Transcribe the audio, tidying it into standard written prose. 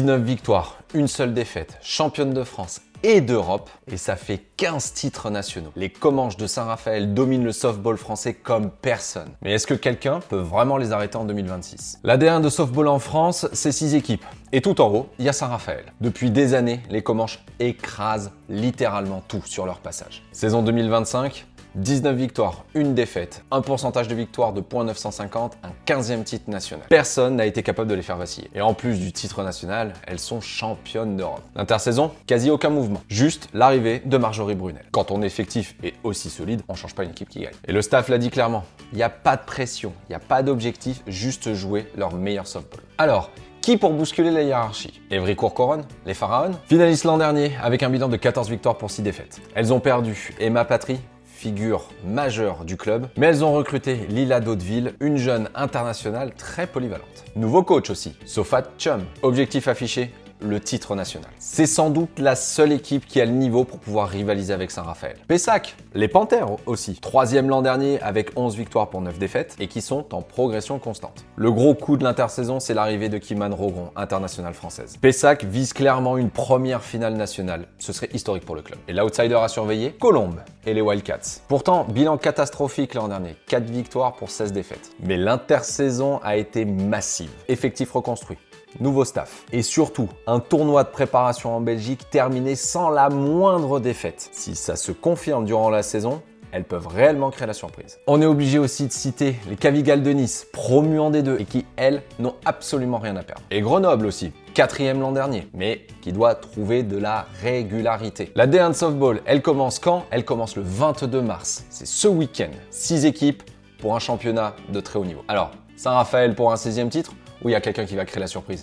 19 victoires, une seule défaite, championne de France et d'Europe, et ça fait 15 titres nationaux. Les Comanches de Saint-Raphaël dominent le softball français comme personne. Mais est-ce que quelqu'un peut vraiment les arrêter en 2026? L'AD1 de softball en France, c'est 6 équipes. Et tout en haut, il y a Saint-Raphaël. Depuis des années, les Comanches écrasent littéralement tout sur leur passage. Saison 2025, 19 victoires, une défaite, un pourcentage de victoire de .950, un 15e titre national. Personne n'a été capable de les faire vaciller. Et en plus du titre national, elles sont championnes d'Europe. L'intersaison, quasi aucun mouvement. Juste l'arrivée de Marjorie Brunel. Quand ton effectif est aussi solide, on change pas une équipe qui gagne. Et le staff l'a dit clairement, il n'y a pas de pression, il n'y a pas d'objectif, juste jouer leur meilleur softball. Alors, qui pour bousculer la hiérarchie? Evry Courcouronnes, les Pharaons, finalistes l'an dernier avec un bilan de 14 victoires pour 6 défaites. Elles ont perdu Emma Patry, figure majeure du club, mais elles ont recruté Lila Daudeville, une jeune internationale très polyvalente. Nouveau coach aussi, Sofat Chum. Objectif affiché, le titre national. C'est sans doute la seule équipe qui a le niveau pour pouvoir rivaliser avec Saint-Raphaël. Pessac, les Panthères aussi. 3e l'an dernier avec 11 victoires pour 9 défaites et qui sont en progression constante. Le gros coup de l'intersaison, c'est l'arrivée de Kimane Rogron, internationale française. Pessac vise clairement une première finale nationale. Ce serait historique pour le club. Et l'outsider à surveiller, Colombes et les Wildcats. Pourtant, bilan catastrophique l'an dernier. 4 victoires pour 16 défaites. Mais l'intersaison a été massive. Effectif reconstruit. Nouveau staff. Et surtout, un tournoi de préparation en Belgique terminé sans la moindre défaite. Si ça se confirme durant la saison, elles peuvent réellement créer la surprise. On est obligé aussi de citer les Cavigales de Nice, promus en D2 et qui, elles, n'ont absolument rien à perdre. Et Grenoble aussi, 4e l'an dernier, mais qui doit trouver de la régularité. La D1 de softball, elle commence quand? Elle commence le 22 mars. C'est ce week-end. 6 équipes pour un championnat de très haut niveau. Alors, Saint-Raphaël pour un 16e titre, ou il y a quelqu'un qui va créer la surprise?